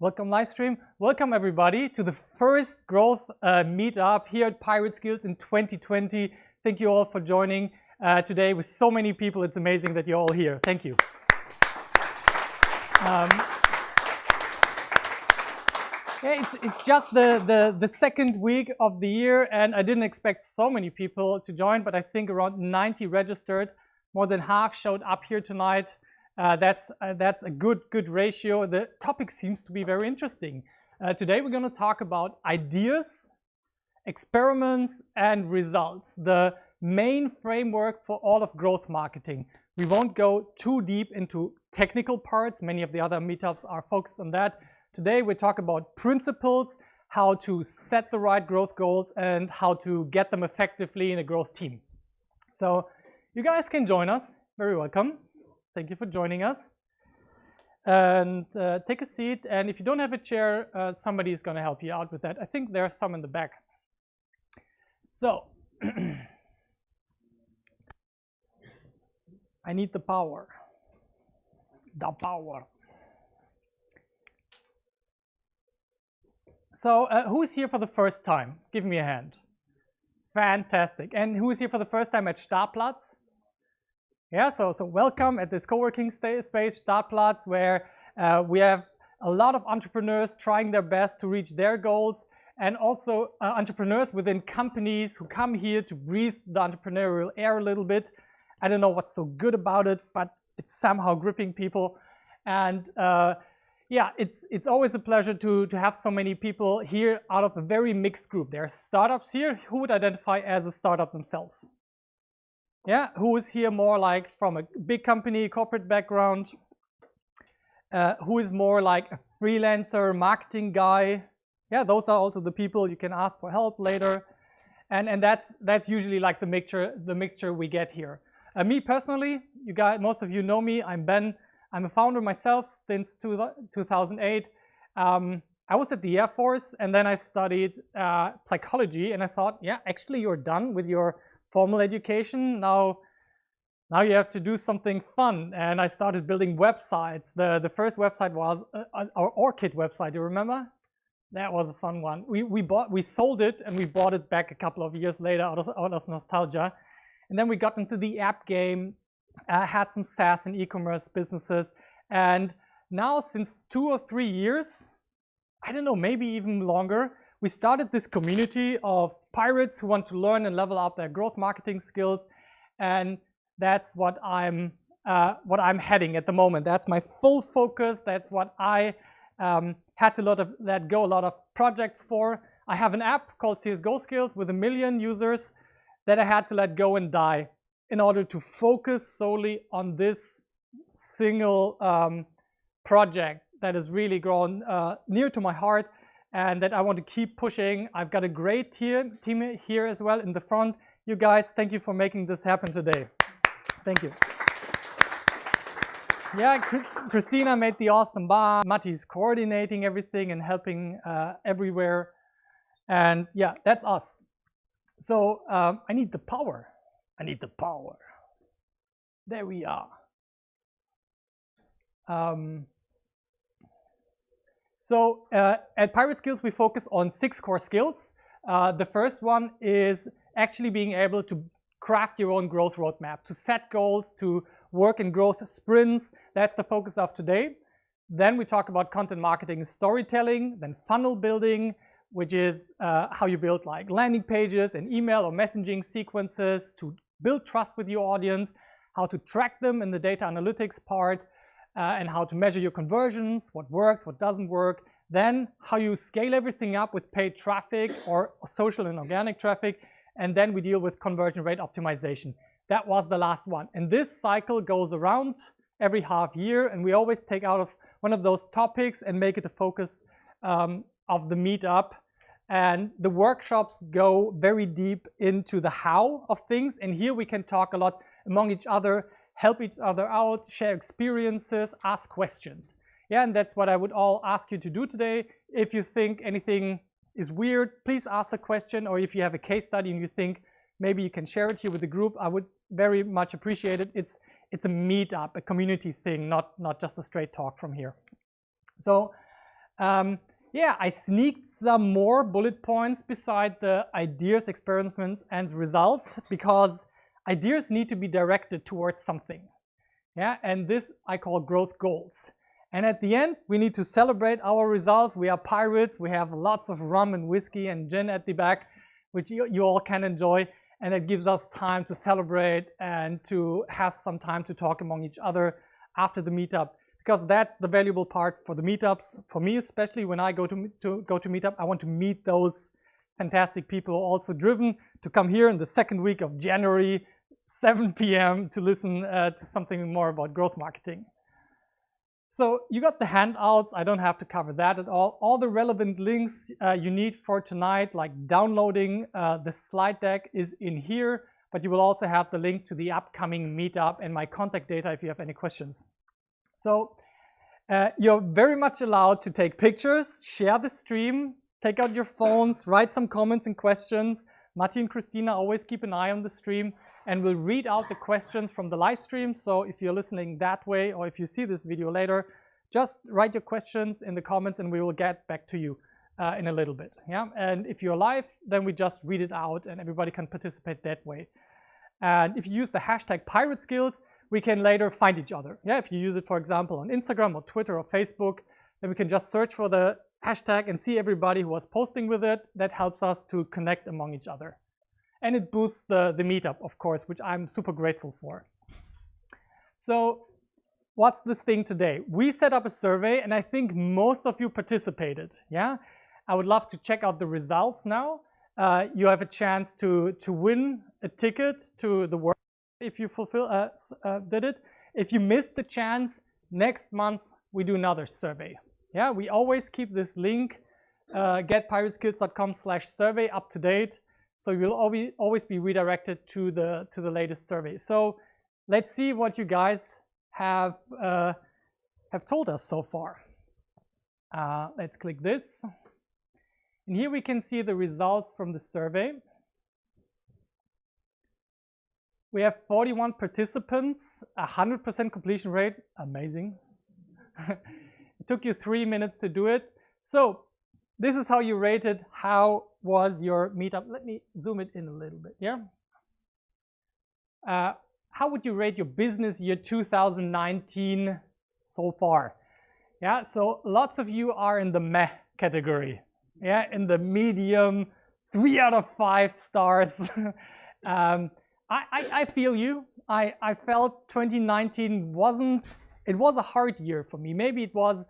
welcome live stream. Welcome everybody to the first growth meetup here at Pirate Skills in 2020. Thank you all for joining today with so many people. It's amazing that you're all here. Thank you. Yeah, it's just the second week of the year, and I didn't expect so many people to join, but I think around 90 registered. More than half showed up here tonight. That's a good ratio. The topic seems to be very interesting. Today we're going to talk about ideas, experiments, and results, the main framework for all of growth marketing. We won't go too deep into technical parts. Many of the other meetups are focused on that. Today we talk about principles, how to set the right growth goals, and how to get them effectively in a growth team. So you guys can join us. Very welcome. Thank you for joining us. And take a seat. And if you don't have a chair, somebody is going to help you out with that. I think there are some in the back. So I need the power. The power. So who is here for the first time? Give me a hand. Fantastic. And who is here for the first time at Startplatz? Yeah, so welcome at this co-working space, Startplatz, where we have a lot of entrepreneurs trying their best to reach their goals, and also entrepreneurs within companies who come here to breathe the entrepreneurial air a little bit. I don't know what's so good about it, but it's somehow gripping people. And yeah, it's always a pleasure to have so many people here out of a very mixed group. There are startups here. Who would identify as a startup themselves? Yeah, who is here more like from a big company, corporate background? Who is more like a freelancer, marketing guy? Yeah, those are also the people you can ask for help later. And that's usually like the mixture we get here. Me personally, you guys, most of you know me. I'm Ben. I'm a founder myself since 2008. I was at the Air Force, and then I studied psychology, and I thought, yeah, actually you're done with your formal education. Now you have to do something fun. And I started building websites. The first website was our Orchid website. You remember? That was a fun one. We sold it, and we bought it back a couple of years later out of nostalgia. And then we got into the app game, had some SaaS and e-commerce businesses. And now since 2 or 3 years, I don't know, maybe even longer, we started this community of pirates who want to learn and level up their growth marketing skills, and that's what I'm heading at the moment. That's my full focus. That's what I had to let go a lot of projects for. I have an app called CSGO Skills with 1 million users that I had to let go and die in order to focus solely on this single project that has really grown near to my heart, and that I want to keep pushing. I've got a great team here as well in the front. You guys, thank you for making this happen today. Thank you. Yeah, Christina made the awesome bar. Matti's coordinating everything and helping everywhere. And yeah, that's us. So I need the power. I need the power. There we are. So at Pirate Skills, we focus on 6 core skills. The first one is actually being able to craft your own growth roadmap, to set goals, to work in growth sprints. That's the focus of today. Then we talk about content marketing and storytelling, then funnel building, which is how you build like landing pages and email or messaging sequences to build trust with your audience, how to track them in the data analytics part, and how to measure your conversions, what works, what doesn't work. Then how you scale everything up with paid traffic or social and organic traffic. And then we deal with conversion rate optimization. That was the last one. And this cycle goes around every half year, and we always take out of one of those topics and make it a focus of the meetup. And the workshops go very deep into the how of things. And here we can talk a lot among each other, help each other out, share experiences, ask questions. Yeah, and that's what I would all ask you to do today. If you think anything is weird, please ask the question, or if you have a case study and you think maybe you can share it here with the group, I would very much appreciate it. It's a meetup, a community thing, not just a straight talk from here. So Yeah, I sneaked some more bullet points beside the ideas, experiments, and results, because ideas need to be directed towards something. Yeah, and this I call growth goals. And at the end, we need to celebrate our results. We are pirates. We have lots of rum and whiskey and gin at the back, which you all can enjoy. And it gives us time to celebrate and to have some time to talk among each other after the meetup, because that's the valuable part for the meetups. For me, especially when I go to meetup, I want to meet those fantastic people who are also driven to come here in the second week of January, 7 p.m. to listen to something more about growth marketing. So you got the handouts. I don't have to cover that at all. All the relevant links you need for tonight, like downloading the slide deck, is in here, but you will also have the link to the upcoming meetup and my contact data if you have any questions. So you're very much allowed to take pictures, share the stream, take out your phones, write some comments and questions. Matti and Christina always keep an eye on the stream, and we'll read out the questions from the live stream. So if you're listening that way, or if you see this video later, just write your questions in the comments and we will get back to you in a little bit. Yeah, and if you're live, then we just read it out and everybody can participate that way. And if you use the hashtag Pirate Skills, we can later find each other. Yeah, if you use it, for example, on Instagram or Twitter or Facebook, then we can just search for the hashtag and see everybody who was posting with it. That helps us to connect among each other. And it boosts the meetup, of course, which I'm super grateful for. So what's the thing today? We set up a survey, and I think most of you participated. Yeah, I would love to check out the results now. You have a chance to win a ticket to the workshop if you did it. If you missed the chance, next month we do another survey. Yeah, we always keep this link, getpirateskills.com/survey, up to date. So you will always be redirected to the latest survey. So let's see what you guys have told us so far. Let's click this. And here we can see the results from the survey. We have 41 participants, 100% completion rate. Amazing. It took you 3 minutes to do it. So this is how you rated. How was your meetup? Let me zoom it in a little bit. Yeah. How would you rate your business year 2019 so far? Yeah. So lots of you are in the meh category. Yeah, in the medium, 3 out of 5 stars. I feel you. I felt 2019 it was a hard year for me. Maybe it was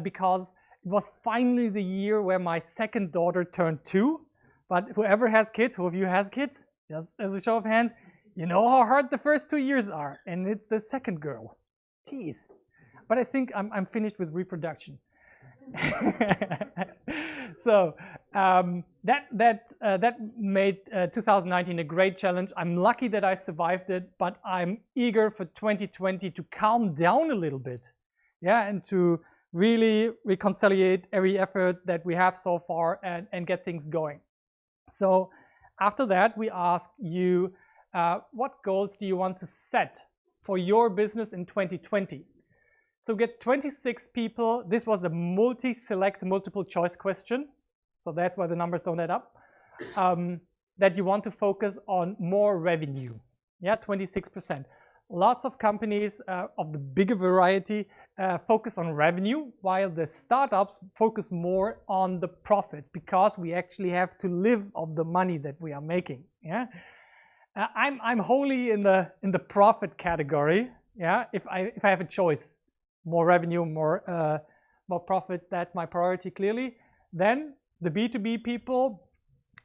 because it was finally the year where my second daughter turned 2. But whoever has kids, who of you has kids, just as a show of hands, you know how hard the first 2 years are. And it's the second girl. Jeez. But I think I'm finished with reproduction. So that made 2019 a great challenge. I'm lucky that I survived it, but I'm eager for 2020 to calm down a little bit, yeah, and to really reconciliate every effort that we have so far and get things going. So after that, we ask you, what goals do you want to set for your business in 2020? So get 26 people. This was a multi-select multiple choice question. So that's why the numbers don't add up. That you want to focus on more revenue. Yeah, 26%. Lots of companies of the bigger variety focus on revenue, while the startups focus more on the profits, because we actually have to live off the money that we are making. Yeah, I'm wholly in the profit category. Yeah, if I have a choice. More revenue, more profits, that's my priority clearly. Then the B2B people,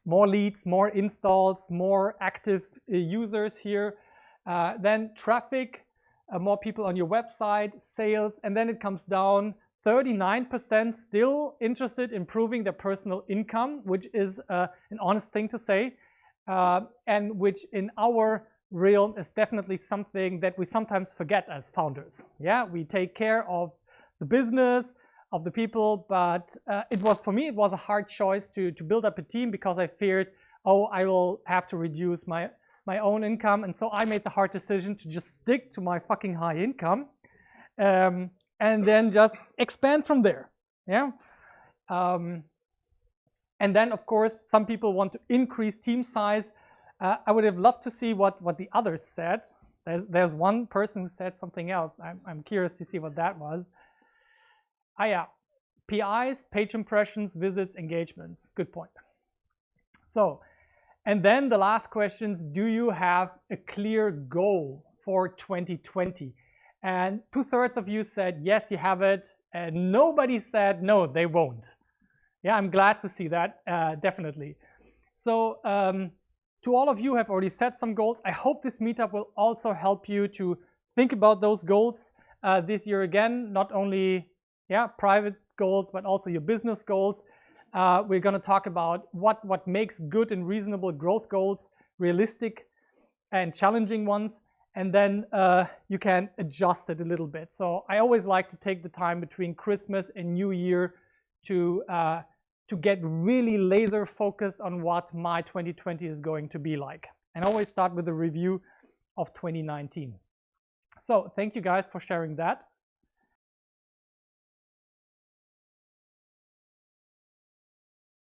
more leads, more installs, more active users here. Then traffic, more people on your website, sales, and then it comes down 39% still interested in improving their personal income, which is an honest thing to say, and which in our realm is definitely something that we sometimes forget as founders. Yeah, we take care of the business, of the people, but for me it was a hard choice to build up a team, because I feared, I will have to reduce my own income, and so I made the hard decision to just stick to my fucking high income, and then just expand from there. Yeah, And then, of course, some people want to increase team size. I would have loved to see what the others said. There's one person who said something else. I'm curious to see what that was. Yeah, PIs, page impressions, visits, engagements. Good point. So, and then the last questions, do you have a clear goal for 2020? And 2/3 of you said, yes, you have it. And nobody said, no, they won't. Yeah, I'm glad to see that, definitely. So to all of you who have already set some goals, I hope this meetup will also help you to think about those goals this year again, not only private goals, but also your business goals. We're going to talk about what makes good and reasonable growth goals, realistic and challenging ones, and then you can adjust it a little bit. So I always like to take the time between Christmas and New Year to get really laser focused on what my 2020 is going to be like. And I always start with a review of 2019. So thank you guys for sharing that.